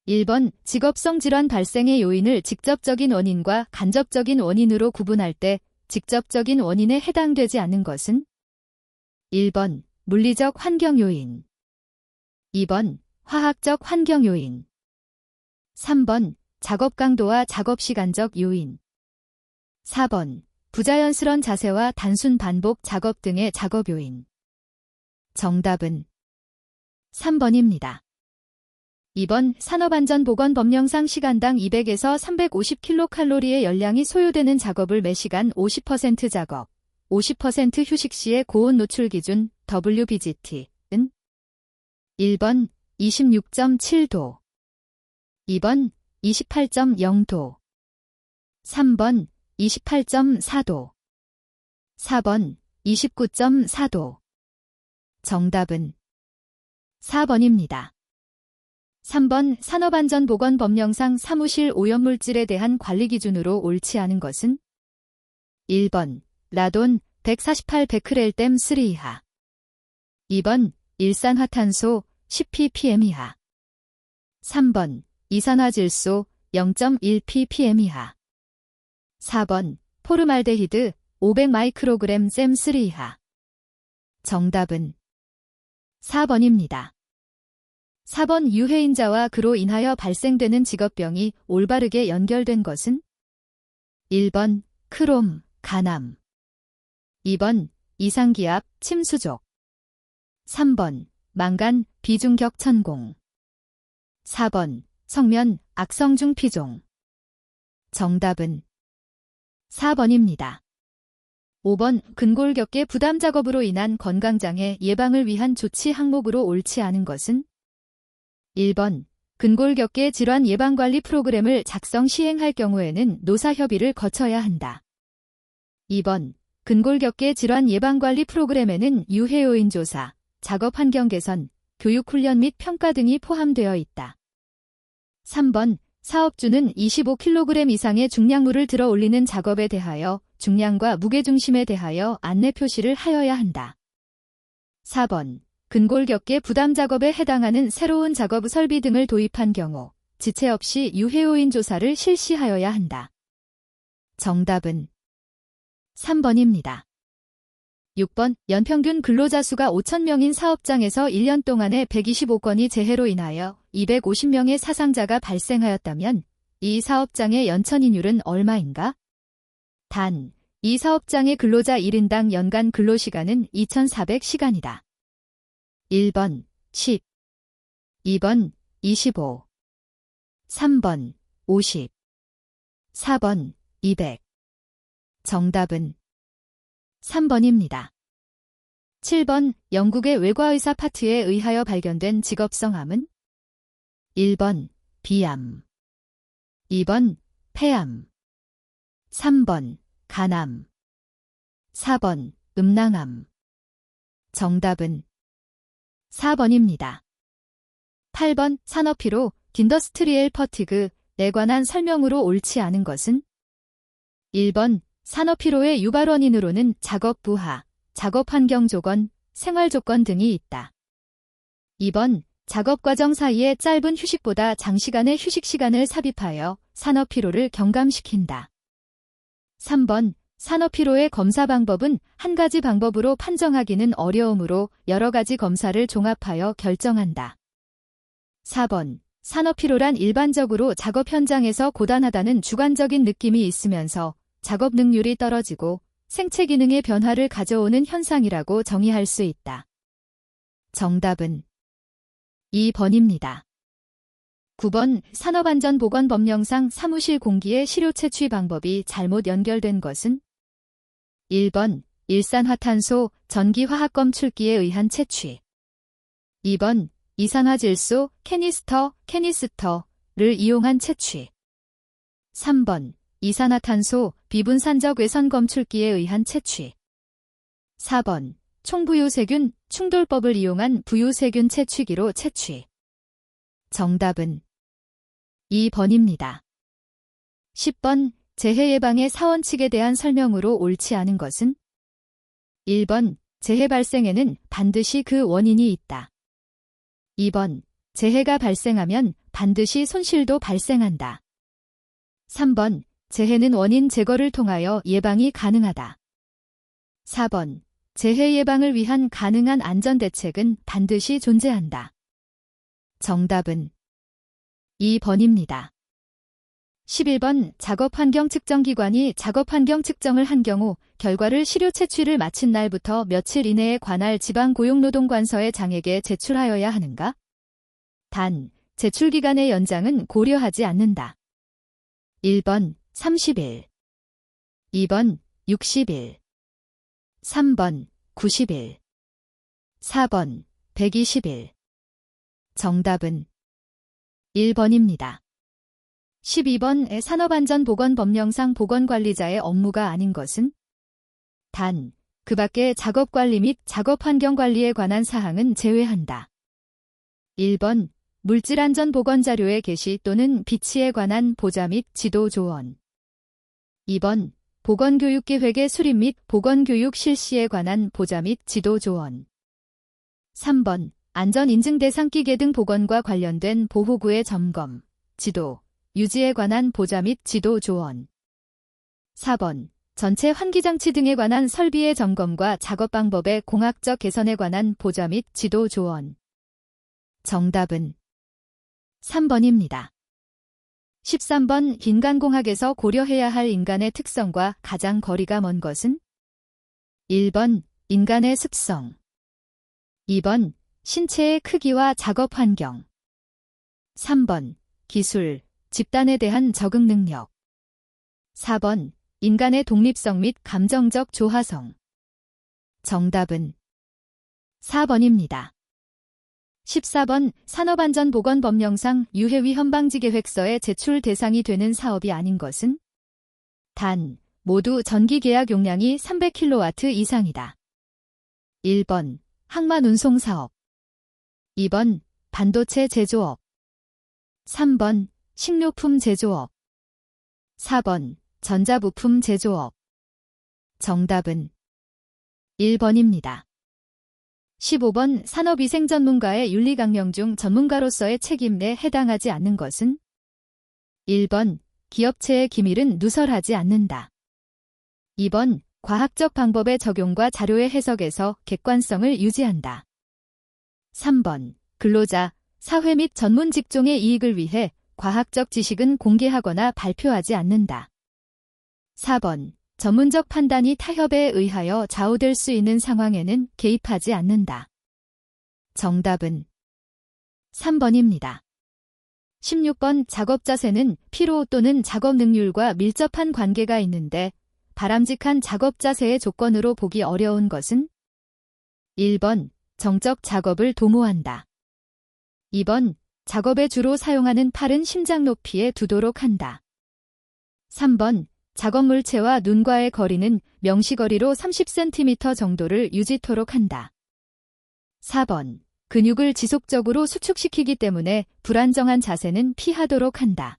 1번 직업성 질환 발생의 요인을 직접적인 원인과 간접적인 원인으로 구분할 때 직접적인 원인에 해당되지 않는 것은 1번 물리적 환경 요인, 2번 화학적 환경 요인, 3번 작업 강도와 작업 시간적 요인, 4번 부자연스런 자세와 단순 반복 작업 등의 작업 요인. 정답은 3번입니다. 2번 산업안전보건법령상 시간당 200에서 350kcal의 열량이 소요되는 작업을 매시간 50% 작업, 50% 휴식 시의 고온 노출 기준 WBGT은 1번 26.7도, 2번 28.0도, 3번 28.4도, 4번 29.4도. 정답은 4번입니다. 3번 산업안전보건법령상 사무실 오염물질에 대한 관리 기준으로 옳지 않은 것은 1번 라돈 148베크렐/3 이하, 2번 일산화탄소 10ppm 이하, 3번 이산화질소 0.1ppm 이하, 4번 포르말데히드 500마이크로그램/3 이하. 정답은 4번입니다. 4번 유해인자와 그로 인하여 발생되는 직업병이 올바르게 연결된 것은 1번 크롬, 간암, 2번 이상기압, 침수족, 3번 망간, 비중격 천공, 4번 성면, 악성중 피종. 정답은 4번입니다. 5번 근골격계 부담 작업으로 인한 건강장애 예방을 위한 조치 항목으로 옳지 않은 것은 1번 근골격계 질환 예방관리 프로그램을 작성 시행할 경우에는 노사협의를 거쳐야 한다. 2번 근골격계 질환 예방관리 프로그램에는 유해요인 조사, 작업환경 개선, 교육훈련 및 평가 등이 포함되어 있다. 3번 사업주는 25kg 이상의 중량물을 들어 올리는 작업에 대하여 중량과 무게중심에 대하여 안내 표시를 하여야 한다. 4번 근골격계 부담 작업에 해당하는 새로운 작업 설비 등을 도입한 경우 지체 없이 유해요인 조사를 실시하여야 한다. 정답은 3번입니다. 6번 연평균 근로자 수가 5,000명인 사업장에서 1년 동안에 125건이 재해로 인하여 250명의 사상자가 발생하였다면 이 사업장의 연천인율은 얼마인가? 단, 이 사업장의 근로자 1인당 연간 근로시간은 2,400시간이다. 1번 10, 2번 25, 3번 50, 4번 200. 정답은 3번입니다. 7번 영국의 외과의사 파트에 의하여 발견된 직업성 암은 1번 비암, 2번 폐암, 3번 간암, 4번 음낭암. 정답은 4번입니다. 8번 산업피로 인더스트리얼 퍼티그에 관한 설명으로 옳지 않은 것은 1번 산업피로의 유발 원인으로는 작업 부하, 작업 환경 조건, 생활 조건 등이 있다. 2번 작업 과정 사이에 짧은 휴식보다 장시간의 휴식 시간을 삽입하여 산업피로를 경감시킨다. 3번 산업피로의 검사 방법은 한 가지 방법으로 판정하기는 어려우므로 여러 가지 검사를 종합하여 결정한다. 4번 산업피로란 일반적으로 작업 현장에서 고단하다는 주관적인 느낌이 있으면서 작업 능률이 떨어지고 생체 기능의 변화를 가져오는 현상이라고 정의할 수 있다. 정답은 2번입니다. 9번 산업안전보건법령상 사무실 공기의 시료 채취 방법이 잘못 연결된 것은 1번 일산화탄소 전기화학 검출기에 의한 채취, 2번 이산화질소 캐니스터를 이용한 채취, 3번 이산화탄소 비분산적 외선 검출기에 의한 채취, 4번 총부유세균 충돌법을 이용한 부유세균 채취기로 채취. 정답은 2번입니다. 10번 재해 예방의 사원칙에 대한 설명으로 옳지 않은 것은 1번 재해 발생에는 반드시 그 원인이 있다. 2번 재해가 발생하면 반드시 손실도 발생한다. 3번, 재해는 원인 제거를 통하여 예방이 가능하다. 4번, 재해 예방을 위한 가능한 안전대책은 반드시 존재한다. 정답은 2번입니다. 11번, 작업환경 측정기관이 작업환경 측정을 한 경우 결과를 시료 채취를 마친 날부터 며칠 이내에 관할 지방고용노동관서에 장에게 제출하여야 하는가? 단, 제출기간의 연장은 고려하지 않는다. 1번 30일, 2번 60일, 3번 90일, 4번 120일. 정답은 1번입니다. 12번 산업안전보건법령상 보건관리자의 업무가 아닌 것은? 단, 그 밖의 작업관리 및 작업환경관리에 관한 사항은 제외한다. 1번 물질안전보건자료의 게시 또는 비치에 관한 보자 및 지도 조언. 2번 보건교육계획의 수립 및 보건교육 실시에 관한 보자 및 지도 조언. 3번 안전인증 대상 기계 등 보건과 관련된 보호구의 점검, 지도, 유지에 관한 보자 및 지도 조언. 4번 전체 환기장치 등에 관한 설비의 점검과 작업 방법의 공학적 개선에 관한 보자 및 지도 조언. 정답은 3번입니다. 13번 인간공학에서 고려해야 할 인간의 특성과 가장 거리가 먼 것은? 1번 인간의 습성, 2번 신체의 크기와 작업 환경, 3번 기술, 집단에 대한 적응 능력, 4번 인간의 독립성 및 감정적 조화성. 정답은 4번입니다. 14번 산업안전보건법령상 유해위험방지계획서의 제출 대상이 되는 사업이 아닌 것은? 단, 모두 전기계약 용량이 300kW 이상이다. 1번 항만운송사업, 2번 반도체 제조업, 3번 식료품 제조업, 4번 전자부품 제조업. 정답은 1번입니다. 15번 산업위생 전문가의 윤리강령 중 전문가로서의 책임에 해당하지 않는 것은? 1번 기업체의 기밀은 누설하지 않는다. 2번 과학적 방법의 적용과 자료의 해석에서 객관성을 유지한다. 3번 근로자, 사회 및 전문 직종의 이익을 위해 과학적 지식은 공개하거나 발표하지 않는다. 4번 전문적 판단이 타협에 의하여 좌우될 수 있는 상황에는 개입하지 않는다. 정답은 3번입니다. 16번 작업 자세는 피로 또는 작업 능률과 밀접한 관계가 있는데 바람직한 작업 자세의 조건으로 보기 어려운 것은? 1번 정적 작업을 도모한다. 2번 작업에 주로 사용하는 팔은 심장 높이에 두도록 한다. 3번 작업 물체와 눈과의 거리는 명시거리로 30cm 정도를 유지토록 한다. 4번 근육을 지속적으로 수축시키기 때문에 불안정한 자세는 피하도록 한다.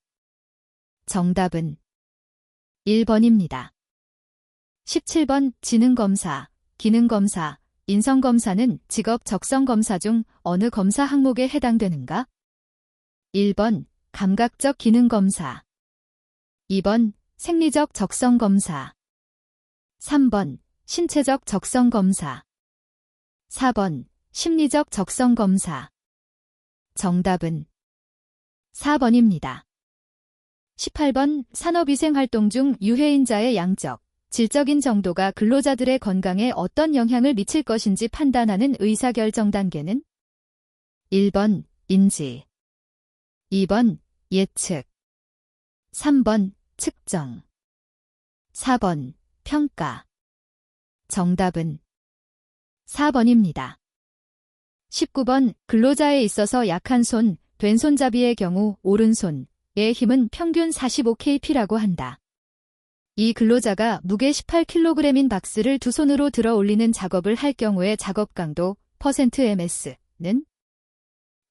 정답은 1번입니다. 17번 지능검사, 기능검사, 인성검사는 직업 적성검사 중 어느 검사 항목에 해당되는가? 1번 감각적 기능검사, 2번 생리적 적성검사, 3번 신체적 적성검사, 4번 심리적 적성검사. 정답은 4번입니다. 18번 산업위생활동 중 유해인자의 양적, 질적인 정도가 근로자들의 건강에 어떤 영향을 미칠 것인지 판단하는 의사결정 단계는? 1번 인지, 2번 예측, 3번 측정, 4번 평가. 정답은 4번입니다. 19번 근로자에 있어서 약한 손, 왼손잡이의 경우 오른손의 힘은 평균 45kg라고 한다. 이 근로자가 무게 18kg인 박스를 두 손으로 들어 올리는 작업을 할 경우의 작업 강도 %ms 는?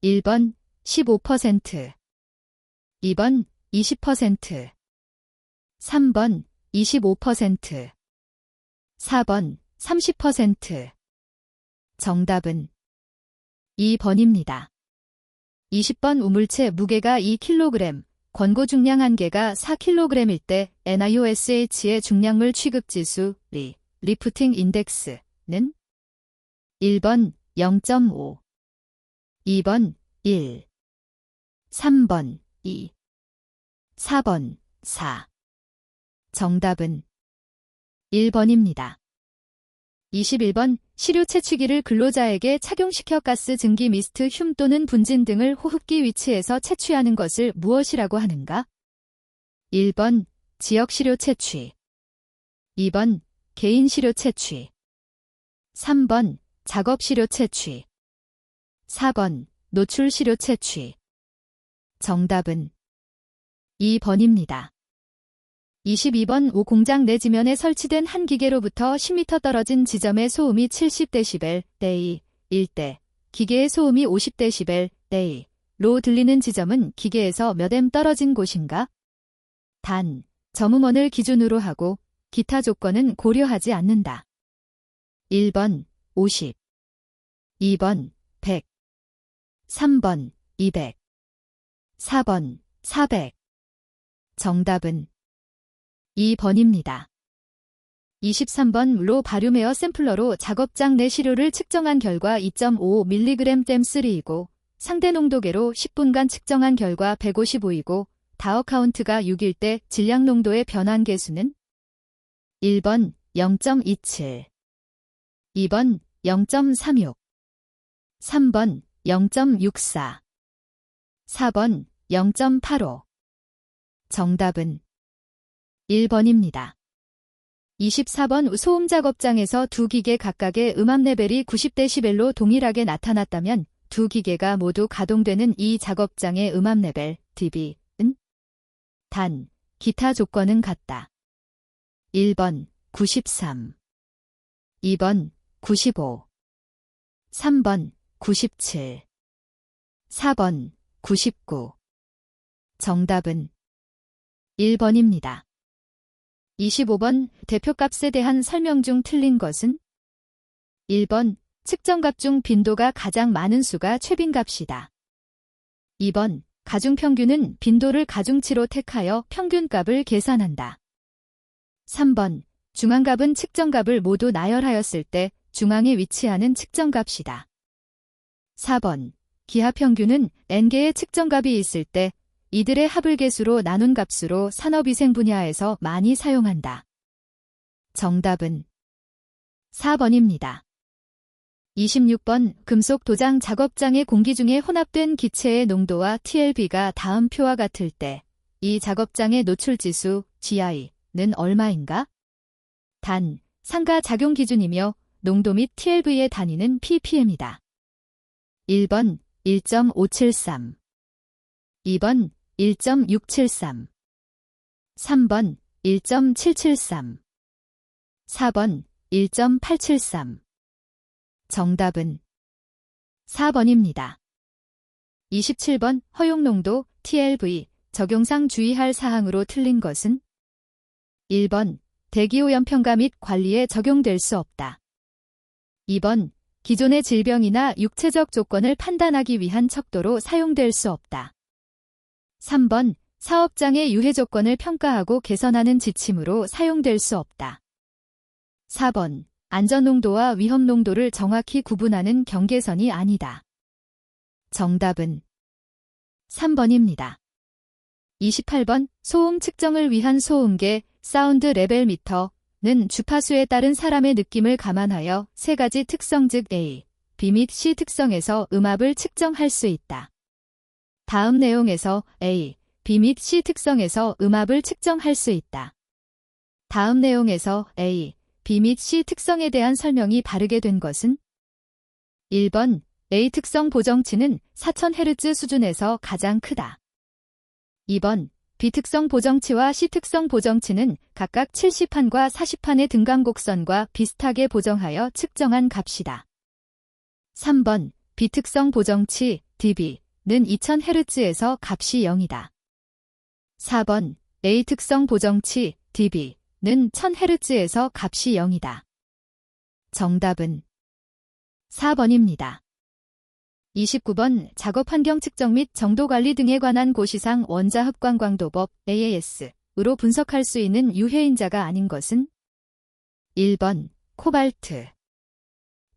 1번 15%, 2번 20%, 3번 25%, 4번 30%. 정답은 2번입니다. 20번 우물체 무게가 2kg, 권고 중량 한계가 4kg일 때 NIOSH의 중량물 취급지수 리프팅 인덱스는 1번 0.5, 2번 1, 3번 2, 4번 4. 정답은 1번입니다. 21번 시료 채취기를 근로자에게 착용시켜 가스 증기 미스트 흉 또는 분진 등을 호흡기 위치에서 채취하는 것을 무엇이라고 하는가? 1번 지역 시료 채취, 2번 개인 시료 채취, 3번 작업 시료 채취, 4번 노출 시료 채취. 정답은 2번입니다. 22번 오 공장 내 지면에 설치된 한 기계로부터 10m 떨어진 지점의 소음이 70dB/일 때 기계의 소음이 50dB/로 들리는 지점은 기계에서 몇 m 떨어진 곳인가? 단, 점음원을 기준으로 하고 기타 조건은 고려하지 않는다. 1번 50, 2번 100, 3번 200, 4번 400. 정답은 2번입니다. 23번 로 바륨에어 샘플러로 작업장 내 시료를 측정한 결과 2.5mg 댐3이고 상대 농도계로 10분간 측정한 결과 155이고 다어 카운트가 6일 때 질량 농도의 변환 계수는 1번 0.27, 2번 0.36, 3번 0.64, 4번 0.85. 정답은 1번입니다. 24번 소음 작업장에서 두 기계 각각의 음압 레벨이 90dB로 동일하게 나타났다면 두 기계가 모두 가동되는 이 작업장의 음압 레벨 dB은? 단, 기타 조건은 같다. 1번 93, 2번 95, 3번 97, 4번 99. 정답은 1번입니다. 25번 대표값에 대한 설명 중 틀린 것은? 1번 측정값 중 빈도가 가장 많은 수가 최빈값이다. 2번 가중평균은 빈도를 가중치로 택하여 평균값을 계산한다. 3번 중앙값은 측정값을 모두 나열하였을 때 중앙에 위치하는 측정값이다. 4번 기하평균은 n개의 측정값이 있을 때 이들의 합을 개수로 나눈 값으로 산업위생 분야에서 많이 사용한다. 정답은 4번입니다. 26번 금속 도장 작업장의 공기 중에 혼합된 기체의 농도와 TLB가 다음 표와 같을 때 이 작업장의 노출지수 GI는 얼마인가? 단, 상가작용 기준이며 농도 및 TLV의 단위는 ppm이다. 1번 1.573, 2번 1.673, 3번 1.773, 4번 1.873. 정답은 4번입니다. 27번 허용농도 TLV 적용상 주의할 사항으로 틀린 것은? 1번 대기오염 평가 및 관리에 적용될 수 없다. 2번 기존의 질병이나 육체적 조건을 판단하기 위한 척도로 사용될 수 없다. 3번 사업장의 유해 조건을 평가하고 개선하는 지침으로 사용될 수 없다. 4번 안전농도와 위험농도를 정확히 구분하는 경계선이 아니다. 정답은 3번입니다. 28번 소음 측정을 위한 소음계 사운드 레벨 미터는 주파수에 따른 사람의 느낌을 감안하여 세 가지 특성 즉 A, B 및 C 특성에서 음압을 측정할 수 있다. 다음 내용에서 A, B 및 C 특성에서 음압을 측정할 수 있다. 다음 내용에서 A, B 및 C 특성에 대한 설명이 바르게 된 것은? 1번 A 특성 보정치는 4000Hz 수준에서 가장 크다. 2번 B 특성 보정치와 C 특성 보정치는 각각 70판과 40판의 등간곡선과 비슷하게 보정하여 측정한 값이다. 3번 B 특성 보정치 dB는 2000Hz에서 값이 0이다. 4번 A 특성 보정치 dB는 1000Hz에서 값이 0이다. 정답은 4번입니다. 29번 작업 환경 측정 및 정도 관리 등에 관한 고시상 원자 흡광 광도법 AAS으로 분석할 수 있는 유해인자가 아닌 것은 1번 코발트,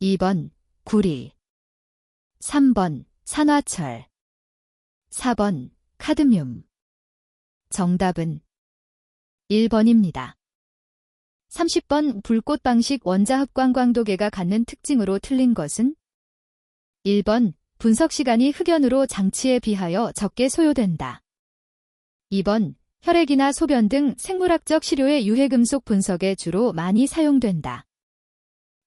2번 구리, 3번 산화철, 4번 카드뮴. 정답은 1번입니다. 30번 불꽃 방식 원자 흡광 광도계가 갖는 특징으로 틀린 것은 1번 분석 시간이 흑연으로 장치에 비하여 적게 소요된다. 2번 혈액이나 소변 등 생물학적 시료의 유해금속 분석에 주로 많이 사용된다.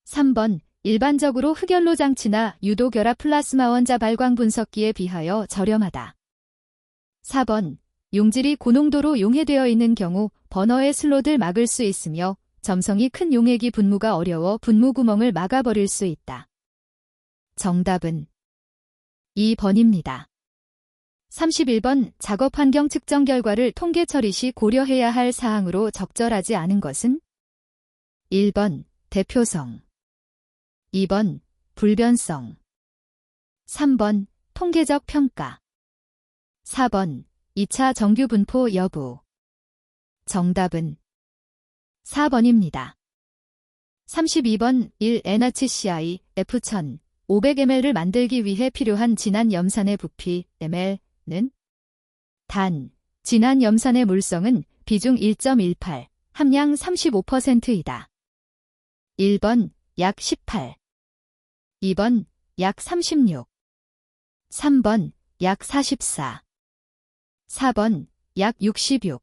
3번 일반적으로 흑연로 장치나 유도결합 플라스마 원자 발광 분석기에 비하여 저렴하다. 4번 용질이 고농도로 용해되어 있는 경우 버너의 슬롯을 막을 수 있으며 점성이 큰 용액이 분무가 어려워 분무 구멍을 막아버릴 수 있다. 정답은 2번입니다. 31번 작업 환경 측정 결과를 통계 처리 시 고려해야 할 사항으로 적절하지 않은 것은 1번 대표성, 2번 불변성, 3번 통계적 평가, 4번 2차 정규 분포 여부. 정답은 4번입니다. 32번 1NaCl F1000 500ml를 만들기 위해 필요한 진한 염산의 부피 ml는 단, 진한 염산의 물성은 비중 1.18, 함량 35%이다. 1번 약 18, 2번 약 36, 3번 약 44, 4번 약 66.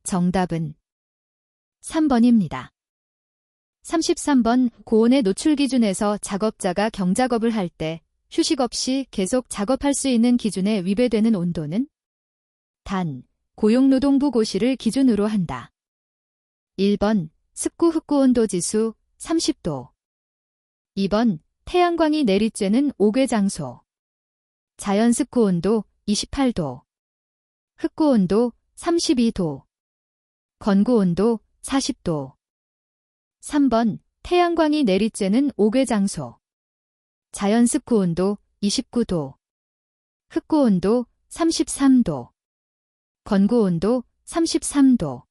정답은 3번입니다. 33번 고온의 노출 기준에서 작업자가 경작업을 할 때 휴식 없이 계속 작업할 수 있는 기준에 위배되는 온도는 단, 고용노동부 고시를 기준으로 한다. 1번 습구 흑구 온도 지수 30도, 2번 태양광이 내리쬐는 옥외 장소, 자연 습구 온도 28도, 흑구 온도 32도, 건구 온도 40도. 3번 태양광이 내리쬐는 옥외 장소, 자연 습구 온도 29도, 흑구 온도 33도, 건구 온도 33도.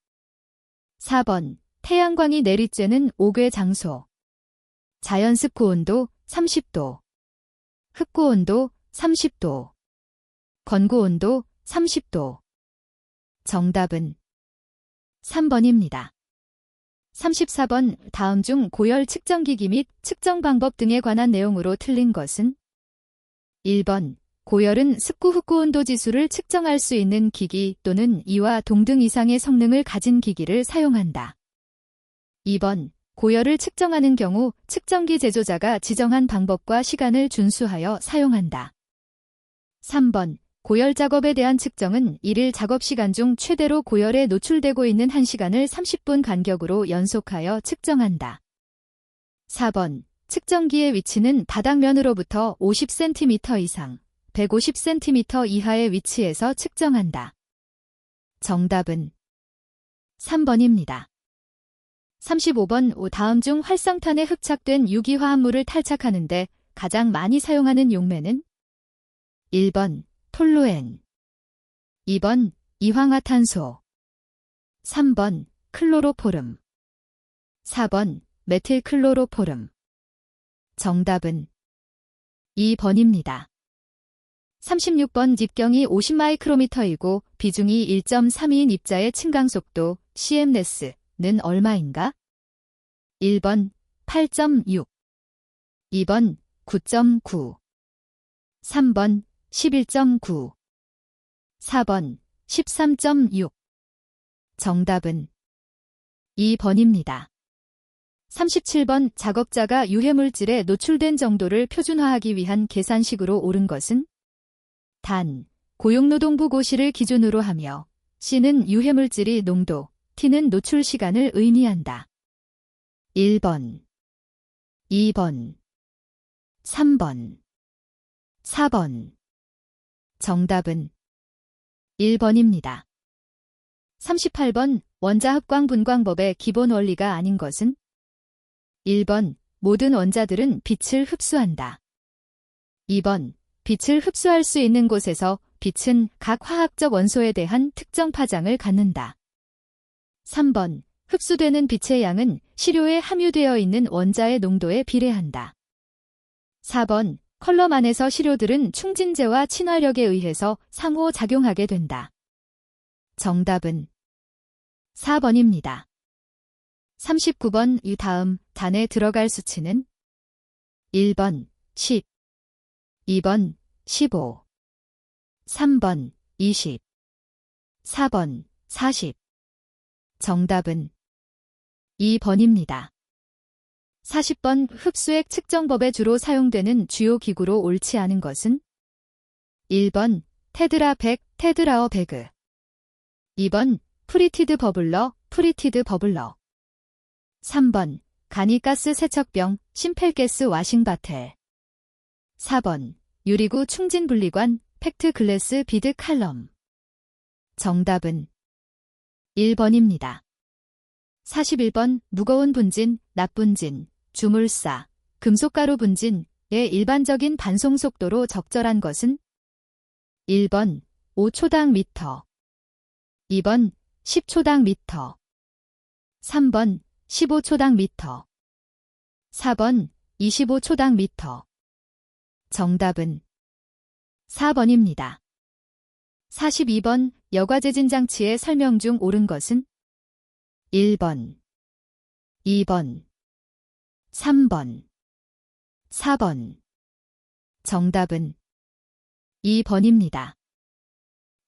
4번 태양광이 내리쬐는 옥외 장소, 자연 습구 온도 30도, 흑구 온도 30도, 건구 온도 30도. 정답은 3번입니다. 34번 다음 중 고열 측정기기 및 측정 방법 등에 관한 내용으로 틀린 것은 1번 고열은 습구 흑구 온도 지수를 측정할 수 있는 기기 또는 이와 동등 이상의 성능을 가진 기기를 사용한다. 2번 고열을 측정하는 경우 측정기 제조자가 지정한 방법과 시간을 준수하여 사용한다. 3번 고열 작업에 대한 측정은 일일 작업 시간 중 최대로 고열에 노출되고 있는 1시간을 30분 간격으로 연속하여 측정한다. 4번 측정기의 위치는 바닥면으로부터 50cm 이상, 150cm 이하의 위치에서 측정한다. 정답은 3번입니다. 35번 다음 중 활성탄에 흡착된 유기화합물을 탈착하는 데 가장 많이 사용하는 용매는 1번 톨루엔, 2번 이황화탄소, 3번 클로로포름, 4번 메틸클로로포름. 정답은 2번입니다. 36번 딥경이 50마이크로미터이고 비중이 1.32인 입자의 층강속도 CMNES는 얼마인가? 1번 8.6, 2번 9.9, 3번 11.9, 4번 13.6. 정답은 2번입니다. 37번 작업자가 유해물질에 노출된 정도를 표준화하기 위한 계산식으로 옳은 것은 단, 고용노동부 고시를 기준으로 하며 C는 유해물질이 농도, T는 노출 시간을 의미한다. 1번, 2번, 3번, 4번. 정답은 1번입니다. 38번 원자 흡광 분광법의 기본 원리가 아닌 것은 1번 모든 원자들은 빛을 흡수한다. 2번, 빛을 흡수할 수 있는 곳에서 빛은 각 화학적 원소에 대한 특정 파장을 갖는다. 3번, 흡수되는 빛의 양은 시료에 함유되어 있는 원자의 농도에 비례한다. 4번, 컬럼 안에서 시료들은 충진제와 친화력에 의해서 상호작용하게 된다. 정답은 4번입니다. 39번 이 다음 단에 들어갈 수치는 1번 10, 2번 15, 3번 20, 4번 40. 정답은 2번입니다. 40번 흡수액 측정법에 주로 사용되는 주요 기구로 옳지 않은 것은 1번 테드라 100, 테드라어 배그 2번 프리티드 버블러, 프리티드 버블러 3번 간이가스 세척병, 심펠게스 와싱바텔 4번 유리구 충진분리관, 팩트글래스 비드 칼럼. 정답은 1번입니다. 41번 무거운 분진, 납분진, 주물사, 금속가루 분진의 일반적인 반송 속도로 적절한 것은 1번 5초당 미터 2번 10초당 미터 3번 15초당 미터 4번 25초당 미터. 정답은 4번입니다. 42번 여과제진 장치의 설명 중 옳은 것은 1번, 2번, 3번, 4번. 정답은 2번입니다.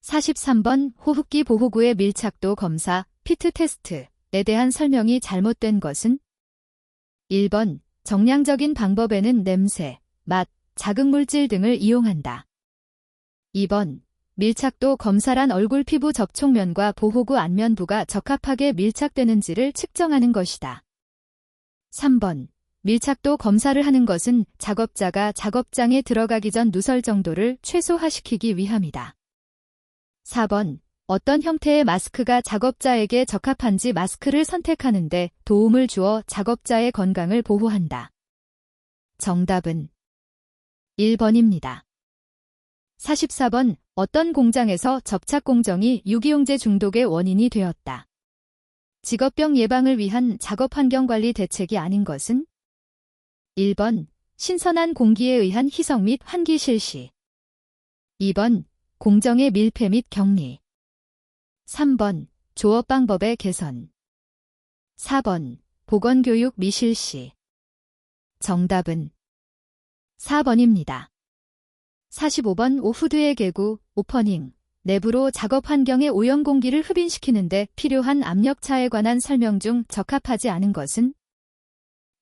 43번 호흡기 보호구의 밀착도 검사, 피트 테스트에 대한 설명이 잘못된 것은 1번 정량적인 방법에는 냄새, 맛, 자극물질 등을 이용한다. 2번 밀착도 검사란 얼굴 피부 접촉면과 보호구 안면부가 적합하게 밀착되는지를 측정하는 것이다. 3번 밀착도 검사를 하는 것은 작업자가 작업장에 들어가기 전 누설 정도를 최소화시키기 위함이다. 4번 어떤 형태의 마스크가 작업자에게 적합한지 마스크를 선택하는 데 도움을 주어 작업자의 건강을 보호한다. 정답은 1번입니다. 44번 어떤 공장에서 접착 공정이 유기용제 중독의 원인이 되었다. 직업병 예방을 위한 작업 환경 관리 대책이 아닌 것은 1번 신선한 공기에 의한 희석 및 환기 실시 2번 공정의 밀폐 및 격리 3번 조업 방법의 개선 4번 보건교육 미실시. 정답은 4번입니다. 45번 오후드의 개구, 오퍼닝, 내부로 작업 환경의 오염 공기를 흡인시키는 데 필요한 압력차에 관한 설명 중 적합하지 않은 것은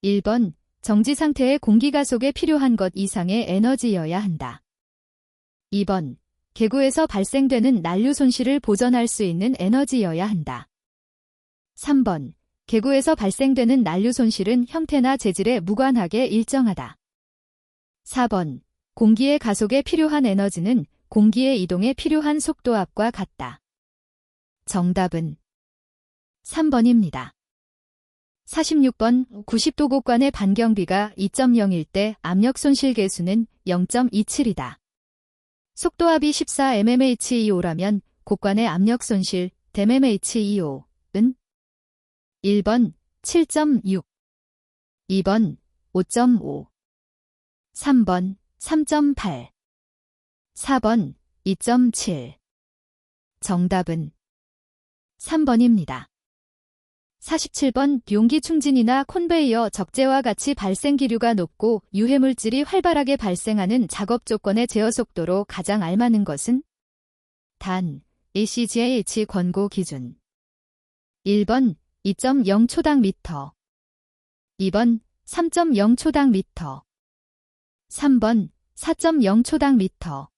1번 정지 상태의 공기 가속에 필요한 것 이상의 에너지여야 한다. 2번 개구에서 발생되는 난류 손실을 보전할 수 있는 에너지여야 한다. 3번 개구에서 발생되는 난류 손실은 형태나 재질에 무관하게 일정하다. 4번 공기의 가속에 필요한 에너지는 공기의 이동에 필요한 속도압과 같다. 정답은 3번입니다. 46번 90도 곡관의 반경비가 2.0일 때 압력 손실 계수는 0.27이다. 속도압이 14mmHEO라면 곡관의 압력 손실 mmHEO는 1번 7.6, 2번 5.5, 3번 3.8, 4번 2.7. 정답은 3번입니다. 47번 용기 충진이나 콘베이어 적재와 같이 발생 기류가 높고 유해물질이 활발하게 발생하는 작업 조건의 제어 속도로 가장 알맞는 것은 단 ACGAH 권고 기준 1번 2.0초당 미터 2번 3.0초당 미터 3번 4.0초당 미터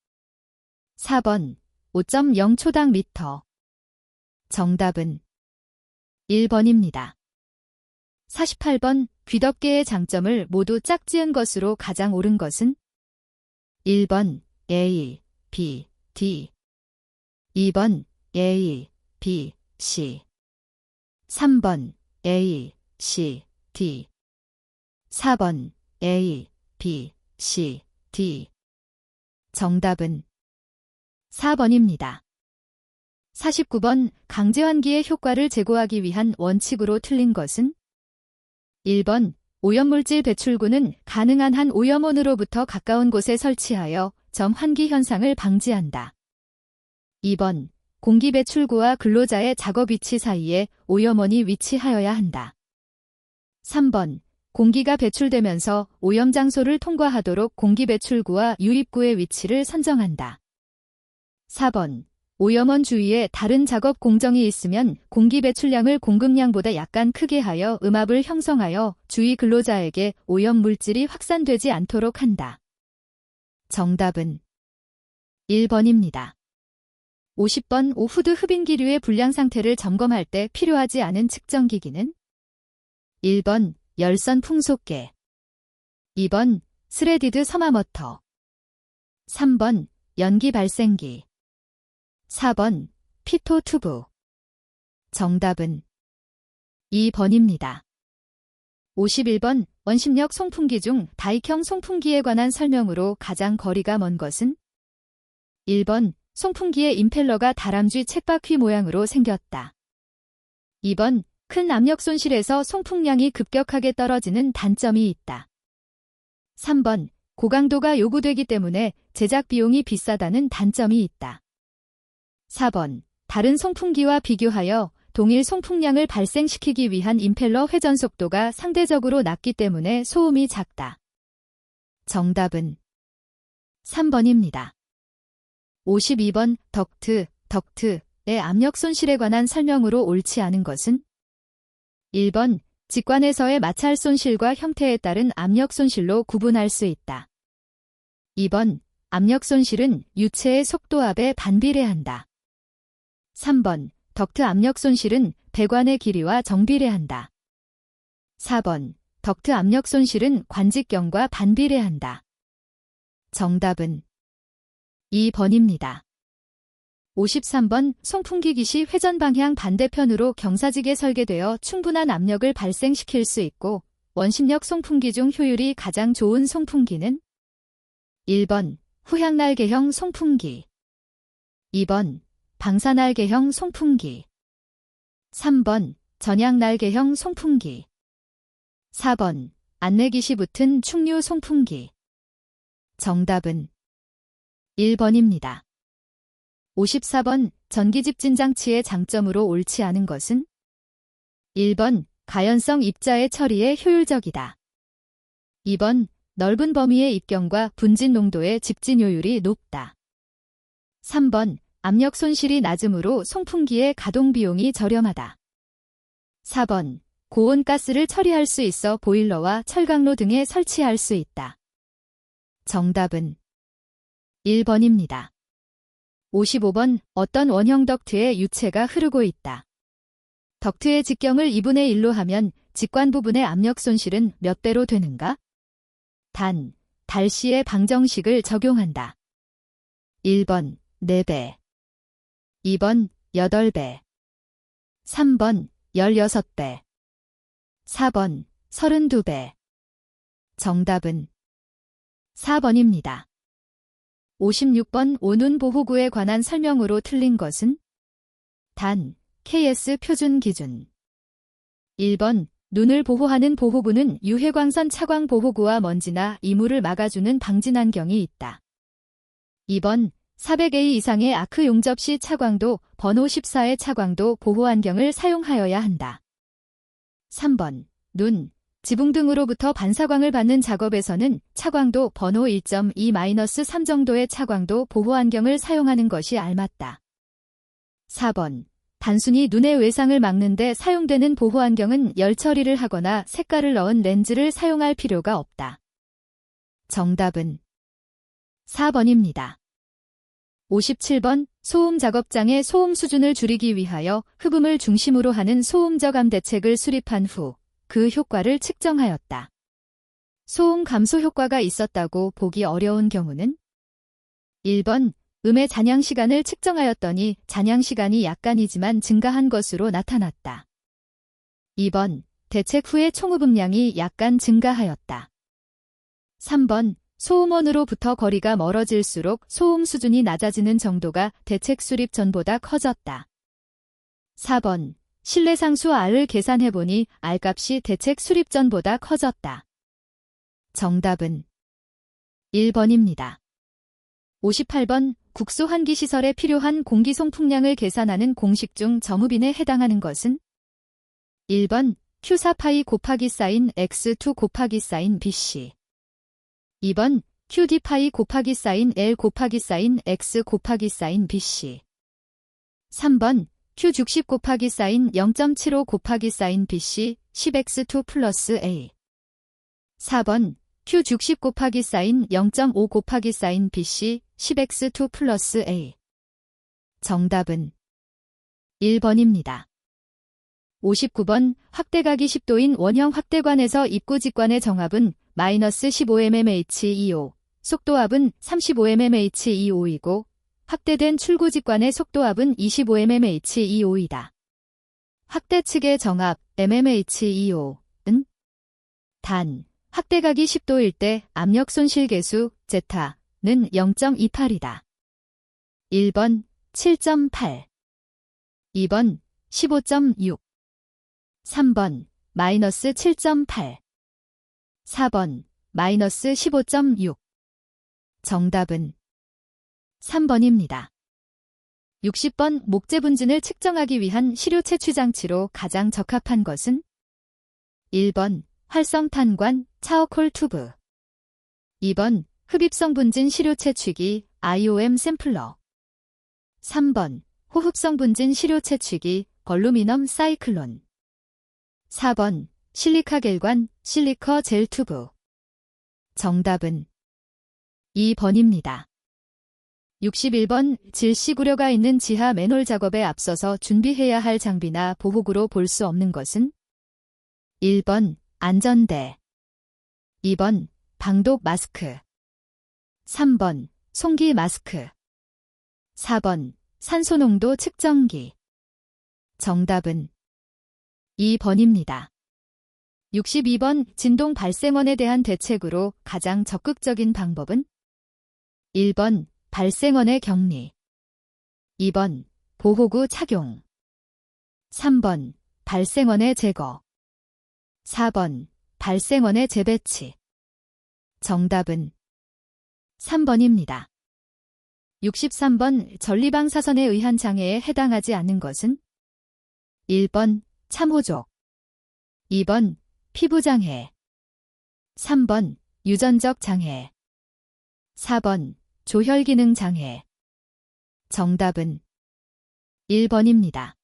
4번 5.0초당 미터. 정답은 1번입니다. 48번 귀덮개의 장점을 모두 짝지은 것으로 가장 옳은 것은 1번 A, B, D 2번 A, B, C 3번 A, C, D 4번 A, B, C, D 정답은 4번입니다. 49번 강제환기의 효과를 제고하기 위한 원칙으로 틀린 것은 1번 오염물질 배출구는 가능한 한 오염원으로부터 가까운 곳에 설치하여 점환기 현상을 방지한다. 2번 공기 배출구와 근로자의 작업 위치 사이에 오염원이 위치하여야 한다. 3번 공기가 배출되면서 오염 장소를 통과하도록 공기 배출구와 유입구의 위치를 선정한다. 4번 오염원 주위에 다른 작업 공정이 있으면 공기 배출량을 공급량보다 약간 크게 하여 음압을 형성하여 주위 근로자에게 오염 물질이 확산되지 않도록 한다. 정답은 1번입니다. 50번 오후드 흡인기류의 불량 상태를 점검할 때 필요하지 않은 측정기기는 1번 열선 풍속계 2번 스레디드 서마머터 3번 연기 발생기 4번 피토 튜브 정답은 2번입니다. 51번 원심력 송풍기 중 다익형 송풍기에 관한 설명으로 가장 거리가 먼 것은 1번 송풍기의 임펠러가 다람쥐 쳇바퀴 모양으로 생겼다. 2번 큰 압력 손실에서 송풍량이 급격하게 떨어지는 단점이 있다. 3번 고강도가 요구되기 때문에 제작 비용이 비싸다는 단점이 있다. 4번 다른 송풍기와 비교하여 동일 송풍량을 발생시키기 위한 임펠러 회전 속도가 상대적으로 낮기 때문에 소음이 작다. 정답은 3번입니다. 52번 덕트의 압력 손실에 관한 설명으로 옳지 않은 것은 1번 직관에서의 마찰 손실과 형태에 따른 압력 손실로 구분할 수 있다. 2번 압력 손실은 유체의 속도압에 반비례한다. 3번 덕트 압력 손실은 배관의 길이와 정비례한다. 4번 덕트 압력 손실은 관직경과 반비례한다. 정답은 2번입니다. 53번 송풍기 기시 회전 방향 반대편으로 경사지게 설계되어 충분한 압력을 발생시킬 수 있고 원심력 송풍기 중 효율이 가장 좋은 송풍기는 1번 후향날개형 송풍기 2번 방사날개형 송풍기 3번 전향날개형 송풍기 4번 안내기시 붙은 충류 송풍기 정답은 1번입니다. 54번 전기집진 장치의 장점으로 옳지 않은 것은 1번 가연성 입자의 처리에 효율적이다. 2번 넓은 범위의 입경과 분진 농도의 집진효율이 높다. 3번 압력 손실이 낮으므로 송풍기의 가동 비용이 저렴하다. 4번 고온 가스를 처리할 수 있어 보일러와 철강로 등에 설치할 수 있다. 정답은 1번입니다. 55번 어떤 원형 덕트에 유체가 흐르고 있다. 덕트의 직경을 2분의 1로 하면 직관 부분의 압력 손실은 몇 배로 되는가? 단, 달시의 방정식을 적용한다. 1번 4배 2번 8배 3번 16배 4번 32배 정답은 4번입니다. 56번 오눈 보호구에 관한 설명으로 틀린 것은 단, KS 표준 기준 1번 눈을 보호하는 보호구는 유해광선 차광 보호구와 먼지나 이물을 막아주는 방진환경이 있다. 2번 400A 이상의 아크 용접 시 차광도 번호 14의 차광도 보호환경을 사용하여야 한다. 3번 눈, 지붕 등으로부터 반사광을 받는 작업에서는 차광도 번호 1.2-3 정도의 차광도 보호환경을 사용하는 것이 알맞다. 4번 단순히 눈의 외상을 막는 데 사용되는 보호환경은 열 처리를 하거나 색깔을 넣은 렌즈를 사용할 필요가 없다. 정답은 4번입니다. 57번 소음 작업장의 소음 수준을 줄이기 위하여 흡음을 중심으로 하는 소음 저감 대책을 수립한 후 그 효과를 측정하였다. 소음 감소 효과가 있었다고 보기 어려운 경우는 1번 음의 잔향 시간을 측정하였더니 잔향 시간이 약간이지만 증가한 것으로 나타났다. 2번 대책 후의 총흡음량이 약간 증가하였다. 3번 소음원으로부터 거리가 멀어질수록 소음 수준이 낮아지는 정도가 대책 수립 전보다 커졌다. 4번. 실내 상수 R을 계산해보니 R값이 대책 수립 전보다 커졌다. 정답은 1번입니다. 58번. 국수 환기시설에 필요한 공기 송풍량을 계산하는 공식 중 점흡인에 해당하는 것은 1번. Q4파이 곱하기 사인 X2 곱하기 사인 BC 2번. QD파이 곱하기 사인 L 곱하기 사인 X 곱하기 사인 BC 3번. Q60 곱하기 사인 0.75 곱하기 사인 BC 10X2 플러스 A 4번. Q60 곱하기 사인 0.5 곱하기 사인 BC 10X2 플러스 A 정답은 1번입니다. 59번. 확대각이 10도인 원형 확대관에서 입구 직관의 정압은 마이너스 15mmHg2O, 속도압은 35mmHg2O이고 확대된 출구 직관의 속도압은 25mmHg2O이다. 확대 측의 정압 mmHg2O는 단 확대각이 10도일 때 압력 손실 계수 제타는 0.28이다. 1번 7.8 2번 15.6 3번 마이너스 7.8 4번 마이너스 15.6 정답은 3번입니다. 60번. 목재 분진을 측정하기 위한 시료 채취 장치로 가장 적합한 것은 1번 활성탄관 차어콜 튜브 2번 흡입성 분진 시료 채취기 IOM 샘플러 3번 호흡성 분진 시료 채취기 걸루미넘 사이클론 4번 실리카 겔관 실리커 젤 튜브 정답은 2번입니다. 61번. 질식 우려가 있는 지하 맨홀 작업에 앞서서 준비해야 할 장비나 보호구로 볼 수 없는 것은 1번 안전대 2번 방독 마스크 3번 송기 마스크 4번 산소농도 측정기 정답은 2번입니다. 62번. 진동 발생원에 대한 대책으로 가장 적극적인 방법은 1번 발생원의 격리 2번 보호구 착용 3번 발생원의 제거 4번 발생원의 재배치 정답은 3번입니다. 63번. 전리방사선에 의한 장애에 해당하지 않는 것은 1번 참호족 2번 피부장애 3번 유전적 장애 4번 조혈기능 장애 정답은 1번입니다.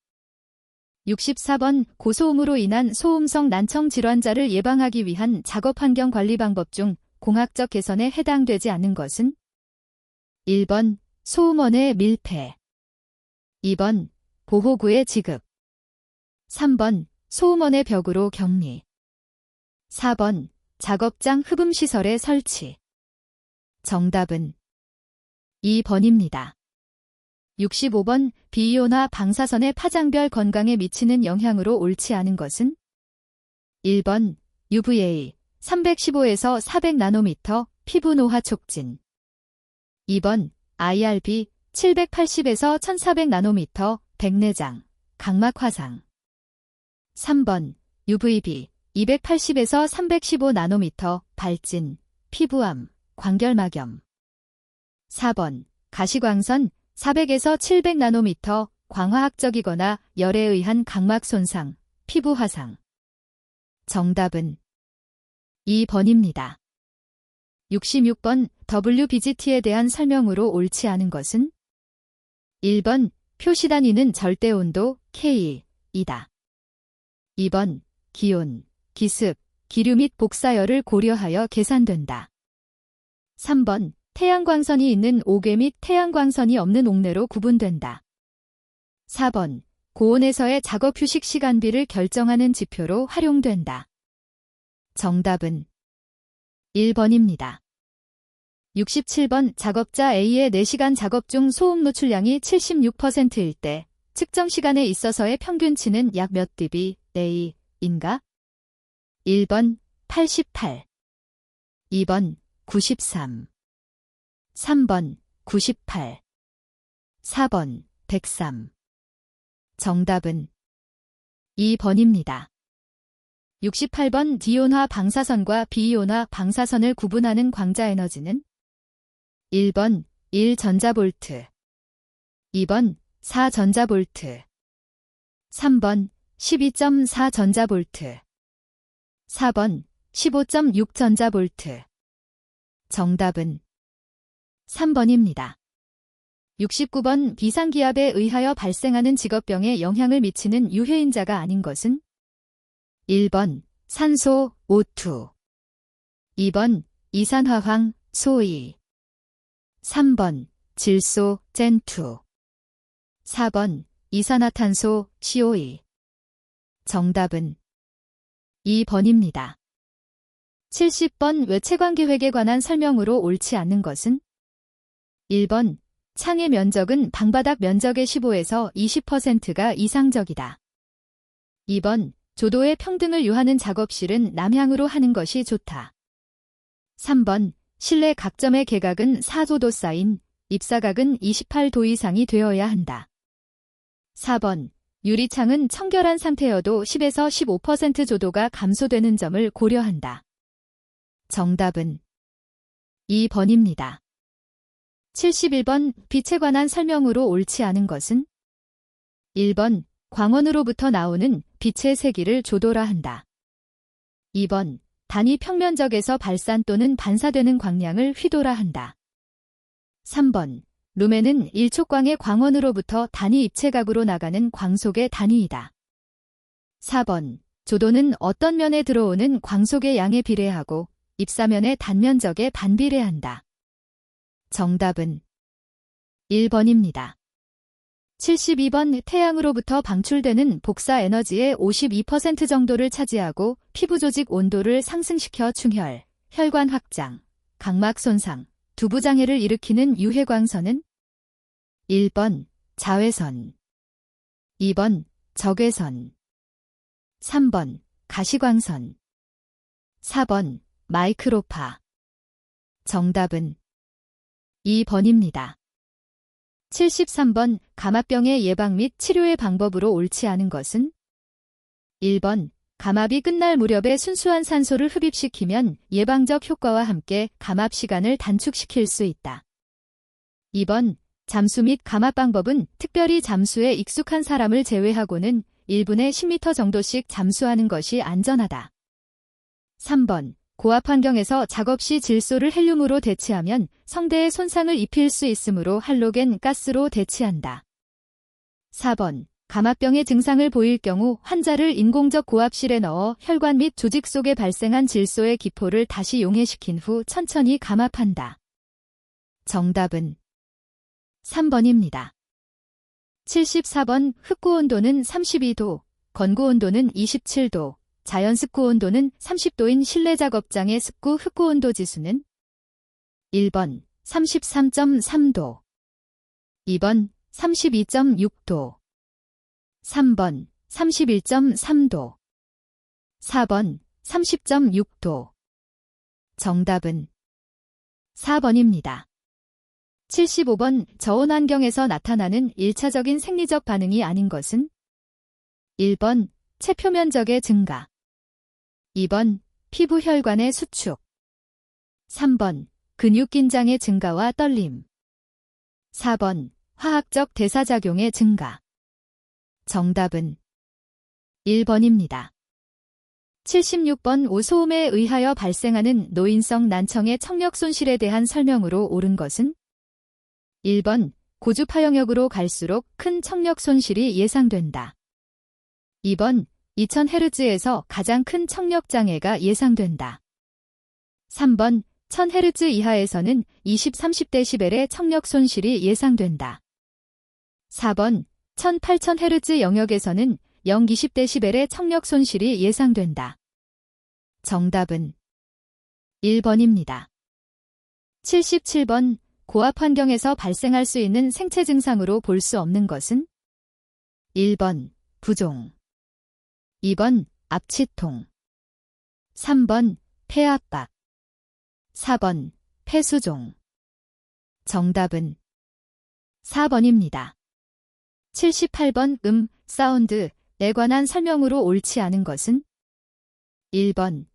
64번. 고소음으로 인한 소음성 난청 질환자를 예방하기 위한 작업환경 관리 방법 중 공학적 개선에 해당되지 않는 것은 1번 소음원의 밀폐 2번 보호구의 지급 3번 소음원의 벽으로 격리 4번 작업장 흡음시설의 설치 정답은 2번입니다. 65번. 비이온화 방사선의 파장별 건강에 미치는 영향으로 옳지 않은 것은 1번 UVA 315에서 400나노미터 피부 노화 촉진 2번 IRB 780에서 1400나노미터 백내장, 각막 화상 3번 UVB 280에서 315나노미터 발진, 피부암, 광결막염 4번 가시광선 400에서 700나노미터 광화학적이거나 열에 의한 각막 손상, 피부 화상 정답은 2번입니다. 66번. WBGT에 대한 설명으로 옳지 않은 것은 1번 표시 단위는 절대온도 K 이다. 2번 기온, 기습, 기류 및 복사열을 고려하여 계산된다. 3번 태양광선이 있는 옥외 및 태양광선이 없는 옥내로 구분된다. 4번 고온에서의 작업 휴식 시간비를 결정하는 지표로 활용된다. 정답은 1번입니다. 67번. 작업자 A의 4시간 작업 중 소음 노출량이 76%일 때 측정 시간에 있어서의 평균치는 약 몇 dBA인가? 1번 88 2번 93 3번 98 4번 103 정답은 2번입니다. 68번 디온화 방사선과 비이온화 방사선을 구분하는 광자에너지는 1번 1전자볼트 2번 4전자볼트 3번 12.4전자볼트 4번 15.6전자볼트 정답은 3번입니다. 69번 비상기압에 의하여 발생하는 직업병에 영향을 미치는 유해인자가 아닌 것은 1번 산소 O2 2번 이산화황 소이 3번 질소 젠2 4번 이산화탄소 CO2 정답은 2번입니다. 70번 외체관계획에 관한 설명으로 옳지 않는 것은 1번 창의 면적은 방바닥 면적의 15에서 20%가 이상적이다. 2번 조도의 평등을 유하는 작업실은 남향으로 하는 것이 좋다. 3번 실내 각점의 개각은 4도도 쌓인 입사각은 28도 이상이 되어야 한다. 4번 유리창은 청결한 상태여도 10에서 15% 조도가 감소되는 점을 고려한다. 정답은 2번입니다. 71번 빛에 관한 설명으로 옳지 않은 것은 1번 광원으로부터 나오는 빛의 세기를 조도라 한다. 2번 단위 평면적에서 발산 또는 반사되는 광량을 휘도라 한다. 3번 루멘은 1촉광의 광원으로부터 단위 입체각으로 나가는 광속의 단위이다. 4번 조도는 어떤 면에 들어오는 광속의 양에 비례하고 입사면의 단면적에 반비례한다. 정답은 1번입니다. 72번 태양으로부터 방출되는 복사 에너지의 52% 정도를 차지하고 피부 조직 온도를 상승시켜 충혈, 혈관 확장, 각막 손상, 두부장애를 일으키는 유해광선은 1번 자외선 2번 적외선 3번 가시광선 4번 마이크로파 정답은 2번입니다. 73번 감압병의 예방 및 치료의 방법으로 옳지 않은 것은 1번 감압이 끝날 무렵에 순수한 산소를 흡입시키면 예방적 효과와 함께 감압 시간을 단축시킬 수 있다. 2번 잠수 및 감압 방법은 특별히 잠수에 익숙한 사람을 제외하고는 1분에 10m 정도씩 잠수하는 것이 안전하다. 3번 고압 환경에서 작업 시 질소를 헬륨으로 대체하면 성대에 손상을 입힐 수 있으므로 할로겐 가스로 대체한다. 4번 감압병의 증상을 보일 경우 환자를 인공적 고압실에 넣어 혈관 및 조직 속에 발생한 질소의 기포를 다시 용해시킨 후 천천히 감압한다. 정답은 3번입니다. 74번 흑구 온도는 32도, 건구 온도는 27도, 자연 습구 온도는 30도인 실내 작업장의 습구 흑구 온도 지수는 1번 33.3도, 2번 32.6도, 3번 31.3도, 4번 30.6도. 정답은 4번입니다. 75번 저온 환경에서 나타나는 1차적인 생리적 반응이 아닌 것은 1번 체표면적의 증가 2번 피부 혈관의 수축 3번 근육 긴장의 증가와 떨림 4번 화학적 대사작용의 증가 정답은 1번입니다. 76번 오소음에 의하여 발생하는 노인성 난청의 청력 손실에 대한 설명으로 옳은 것은 1번 고주파 영역으로 갈수록 큰 청력 손실이 예상된다. 2번 2000Hz에서 가장 큰 청력 장애가 예상된다. 3번 1000Hz 이하에서는 20-30dB의 청력 손실이 예상된다. 4번 18,000Hz 영역에서는 0-20dB의 청력 손실이 예상된다. 정답은 1번입니다. 77번 고압 환경에서 발생할 수 있는 생체 증상으로 볼 수 없는 것은 1번 부종 2번 압치통 3번 폐압박 4번 폐수종. 정답은 4번입니다. 78번 사운드에 관한 설명으로 옳지 않은 것은 1번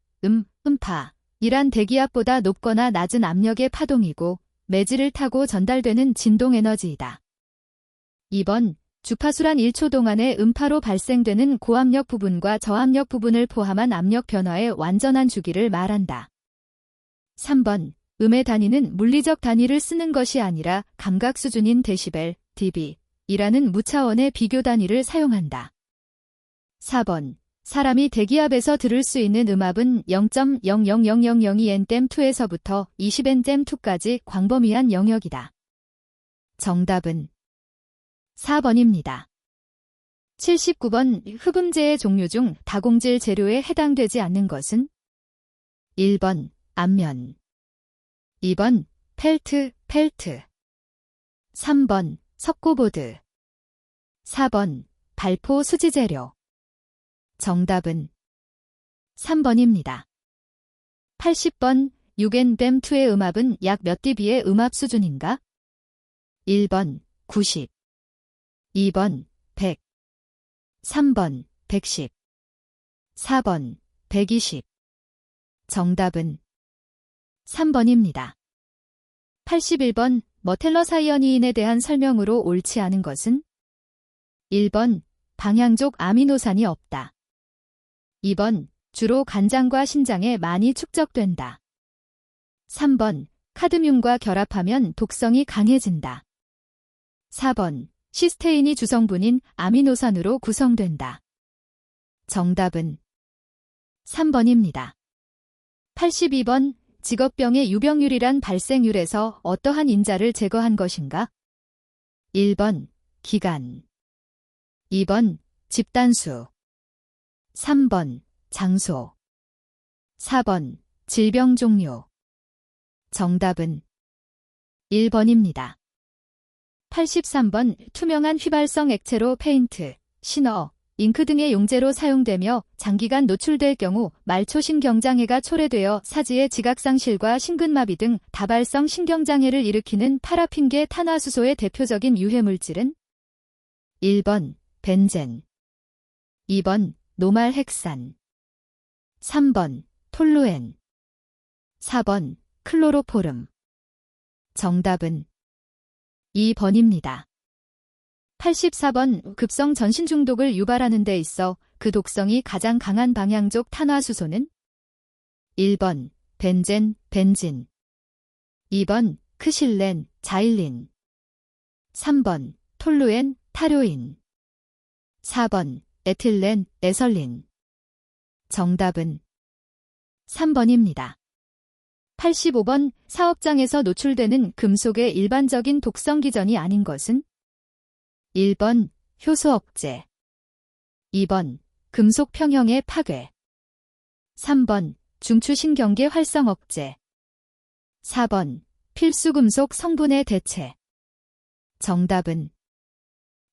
음파이란 대기압보다 높거나 낮은 압력의 파동이고 매질을 타고 전달되는 진동 에너지이다. 2번 주파수란 1초 동안의 음파로 발생되는 고압력 부분과 저압력 부분을 포함한 압력 변화의 완전한 주기를 말한다. 3번 음의 단위는 물리적 단위를 쓰는 것이 아니라 감각 수준인 데시벨, dB이라는 무차원의 비교 단위를 사용한다. 4번 사람이 대기압에서 들을 수 있는 음압은 0.00002N-2에서부터 20N-2까지 광범위한 영역이다. 정답은 4번입니다. 79번 흡음재의 종류 중 다공질 재료에 해당되지 않는 것은 1번 앞면, 2번 펠트, 3번 석고보드, 4번 발포 수지 재료. 정답은 3번입니다. 80번 6N-2의 음압은 약 몇 dB의 음압 수준인가? 1번 90, 2번 100, 3번 110, 4번 120. 정답은 3번입니다. 81번 머텔러사이어니인에 대한 설명으로 옳지 않은 것은 1번 방향족 아미노산이 없다. 2번 주로 간장과 신장에 많이 축적된다. 3번 카드뮴과 결합하면 독성이 강해진다. 4번 시스테인이 주성분인 아미노산으로 구성된다. 정답은 3번입니다. 82번 직업병의 유병률이란 발생률에서 어떠한 인자를 제거한 것인가? 1번 기간, 2번 집단수, 3번 장소, 4번 질병 종류. 정답은 1번입니다. 83번 투명한 휘발성 액체로 페인트, 시너, 잉크 등의 용제로 사용되며 장기간 노출될 경우 말초신경장애가 초래되어 사지의 지각상실과 심근마비 등 다발성 신경장애를 일으키는 파라핀계 탄화수소의 대표적인 유해물질은 1번 벤젠, 2번 노말헥산, 3번 톨루엔, 4번 클로로포름. 정답은 2번입니다. 84번 급성 전신 중독을 유발하는 데 있어 그 독성이 가장 강한 방향족 탄화수소는 1번 벤젠, 벤진, 2번 크실렌, 자일린, 3번 톨루엔, 타료인, 4번 에틸렌, 에설린. 정답은 3번입니다. 85번 사업장에서 노출되는 금속의 일반적인 독성 기전이 아닌 것은 1번 효소 억제, 2번 금속 평형의 파괴, 3번 중추신경계 활성 억제, 4번 필수 금속 성분의 대체. 정답은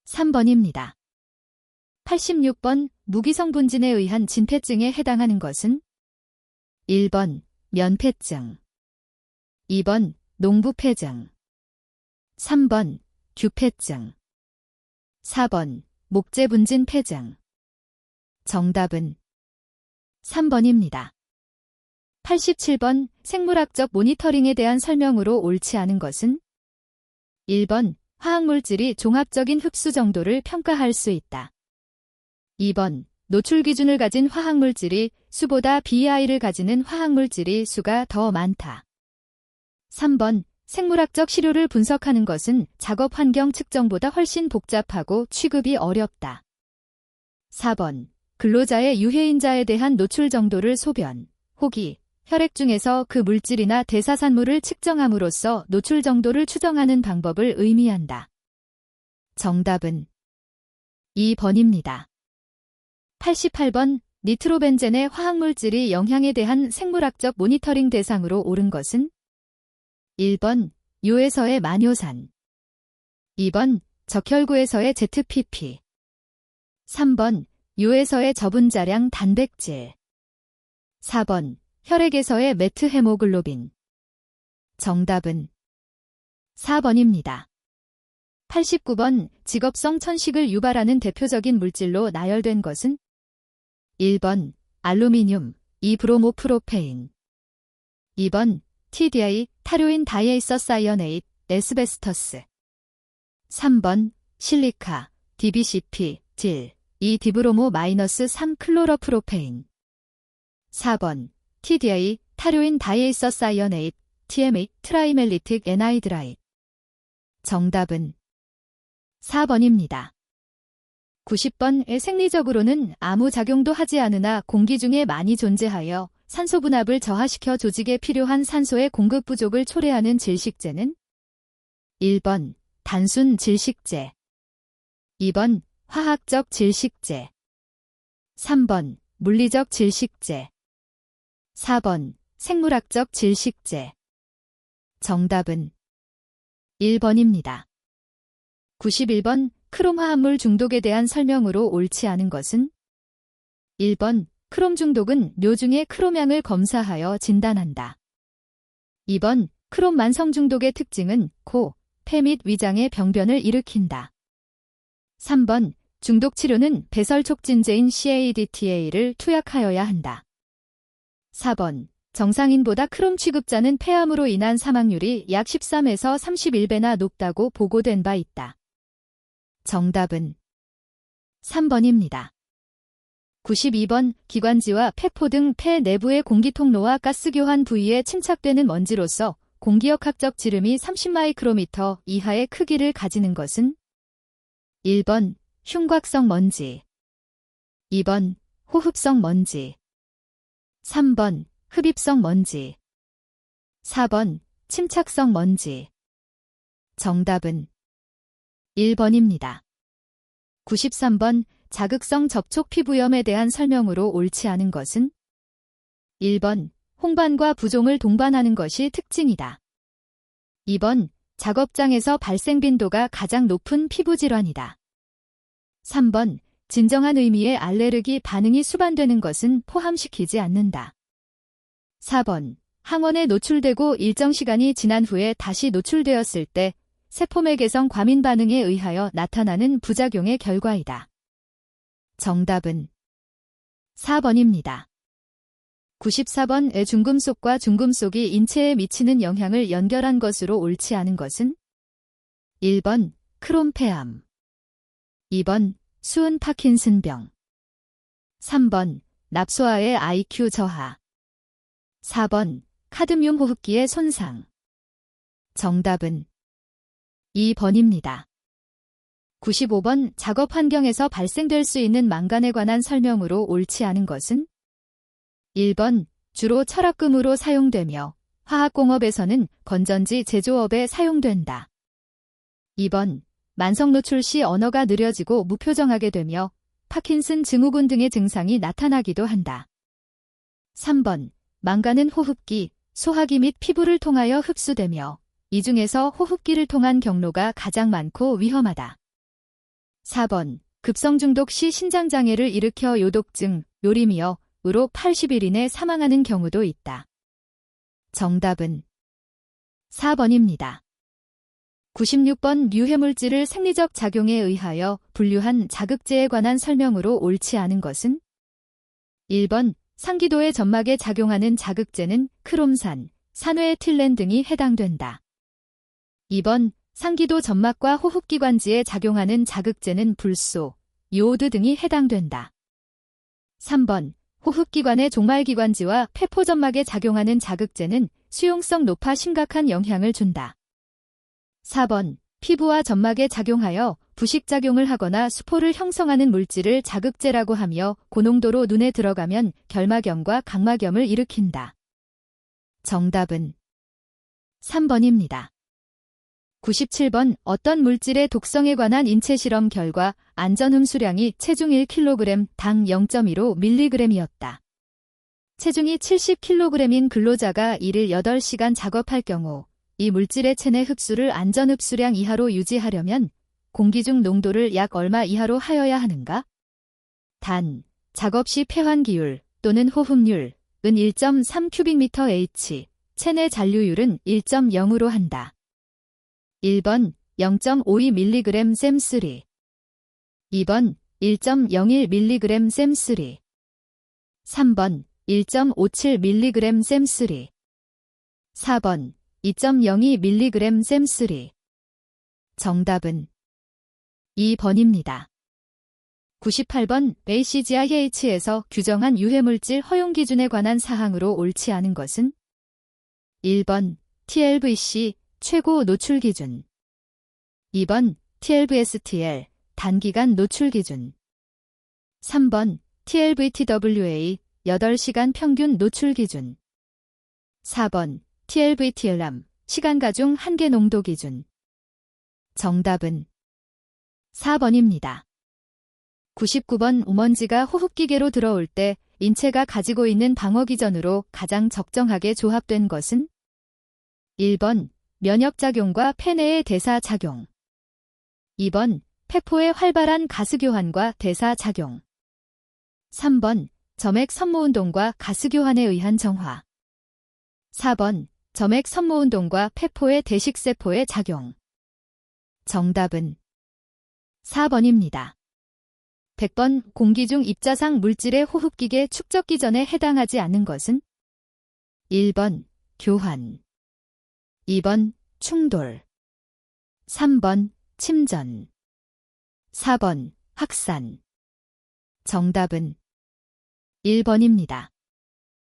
3번입니다. 86번 무기성분진에 의한 진폐증에 해당하는 것은 1번 면폐증, 2번 농부폐증, 3번 규폐증, 4번 목재분진폐증. 정답은 3번입니다. 87번 생물학적 모니터링에 대한 설명으로 옳지 않은 것은 1번 화학물질이 종합적인 흡수 정도를 평가할 수 있다. 2번 노출 기준을 가진 화학물질이 수보다 BI를 가지는 화학물질이 수가 더 많다. 3번 생물학적 시료를 분석하는 것은 작업 환경 측정보다 훨씬 복잡하고 취급이 어렵다. 4번 근로자의 유해인자에 대한 노출 정도를 소변, 호기, 혈액 중에서 그 물질이나 대사산물을 측정함으로써 노출 정도를 추정하는 방법을 의미한다. 정답은 2번입니다. 88번 니트로벤젠의 화학물질이 영향에 대한 생물학적 모니터링 대상으로 옳은 것은 1번 요에서의 마뇨산, 2번 적혈구에서의 ZPP, 3번 요에서의 저분자량 단백질, 4번 혈액에서의 메트헤모글로빈. 정답은 4번입니다. 89번 직업성 천식을 유발하는 대표적인 물질로 나열된 것은 1번 알루미늄, 2브로모프로페인 2번 TDI, 타료인 다이에이서사이어네이트, 에스베스터스 3번 실리카, DBCP, 질, 2디브로모-3클로로프로페인 4번 TDI, 타료인 다이에이서사이어네이트, TMA, 트라이멜리틱 에나이드라이트 정답은 4번입니다. 90번 생리적으로는 아무 작용도 하지 않으나 공기 중에 많이 존재하여 산소 분압을 저하시켜 조직에 필요한 산소의 공급 부족을 초래하는 질식제는 1번 단순 질식제 2번 화학적 질식제 3번 물리적 질식제 4번 생물학적 질식제 정답은 1번입니다. 91번 크롬 화합물 중독에 대한 설명으로 옳지 않은 것은 1번 크롬 중독은 뇨중의 크롬양을 검사하여 진단한다. 2번 크롬 만성 중독의 특징은 코, 폐 및 위장의 병변을 일으킨다. 3번 중독 치료는 배설 촉진제인 CADTA를 투약하여야 한다. 4번 정상인보다 크롬 취급자는 폐암으로 인한 사망률이 약 13에서 31배나 높다고 보고된 바 있다. 정답은 3번입니다. 92번 기관지와 폐포 등 폐 내부의 공기통로와 가스교환 부위에 침착되는 먼지로서 공기역학적 지름이 30마이크로미터 이하의 크기를 가지는 것은 1번 흉곽성 먼지 2번 호흡성 먼지 3번 흡입성 먼지 4번 침착성 먼지 정답은 1번입니다. 93번 자극성 접촉 피부염에 대한 설명으로 옳지 않은 것은 1번 홍반과 부종을 동반하는 것이 특징이다. 2번 작업장에서 발생 빈도가 가장 높은 피부질환이다. 3번 진정한 의미의 알레르기 반응이 수반되는 것은 포함시키지 않는다. 4번 항원에 노출되고 일정 시간이 지난 후에 다시 노출되었을 때 세포매 개성 과민 반응에 의하여 나타나는 부작용의 결과이다. 정답은 4번입니다. 94번 중금속과 중금속이 인체에 미치는 영향을 연결한 것으로 옳지 않은 것은 1번 크롬폐암 2번 수은 파킨슨병 3번 납소아의 IQ 저하 4번 카드뮴 호흡기의 손상 정답은 2번입니다. 95번 작업 환경에서 발생될 수 있는 망간에 관한 설명으로 옳지 않은 것은 1번 주로 철합금으로 사용되며 화학공업에서는 건전지 제조업에 사용된다. 2번 만성 노출 시 언어가 느려지고 무표정하게 되며 파킨슨 증후군 등의 증상이 나타나기도 한다. 3번 망간은 호흡기, 소화기 및 피부를 통하여 흡수되며 이 중에서 호흡기를 통한 경로가 가장 많고 위험하다. 4번 급성중독 시 신장장애를 일으켜 요독증, 요리미어으로 80일 이내 사망하는 경우도 있다. 정답은 4번입니다. 96번 유해물질을 생리적 작용에 의하여 분류한 자극제에 관한 설명으로 옳지 않은 것은 1번 상기도의 점막에 작용하는 자극제는 크롬산, 산화에틸렌 등이 해당된다. 2번 상기도 점막과 호흡기관지에 작용하는 자극제는 불소, 요오드 등이 해당된다. 3번 호흡기관의 종말기관지와 폐포점막에 작용하는 자극제는 수용성 높아 심각한 영향을 준다. 4번 피부와 점막에 작용하여 부식작용을 하거나 수포를 형성하는 물질을 자극제라고 하며 고농도로 눈에 들어가면 결막염과 각막염을 일으킨다. 정답은 3번입니다. 97번 어떤 물질의 독성에 관한 인체실험 결과 안전흡수량이 체중 1kg, 당 0.15mg이었다. 체중이 70kg인 근로자가 일일 8시간 작업할 경우 이 물질의 체내 흡수를 안전흡수량 이하로 유지하려면 공기 중 농도를 약 얼마 이하로 하여야 하는가? 단, 작업 시 폐환기율 또는 호흡률 은 1.3 큐빅미터 H, 체내 잔류율은 1.0으로 한다. 1번 0.52mg 셈3 2번 1.01mg 셈3 3번 1.57mg 셈3 4번 2.02mg 셈3 정답은 2번입니다. 98번 ACGIH에서 규정한 유해물질 허용 기준에 관한 사항으로 옳지 않은 것은 1번 TLVC 최고 노출 기준 2번 TLVSTL 단기간 노출 기준 3번 TLVTWA 8시간 평균 노출 기준 4번 TLVTLM 시간가중 한계 농도 기준 정답은 4번입니다. 99번 먼지가 호흡기계로 들어올 때 인체가 가지고 있는 방어기전으로 가장 적정하게 조합된 것은 1번 면역작용과 폐내의 대사작용 2번 폐포의 활발한 가스교환과 대사작용 3번 점액 선모운동과 가스교환에 의한 정화 4번 점액 선모운동과 폐포의 대식세포의 작용 정답은 4번입니다. 100번 공기 중 입자상 물질의 호흡기계 축적 기전에 해당하지 않는 것은 1번 교환 2번 충돌 3번 침전 4번 확산 정답은 1번입니다.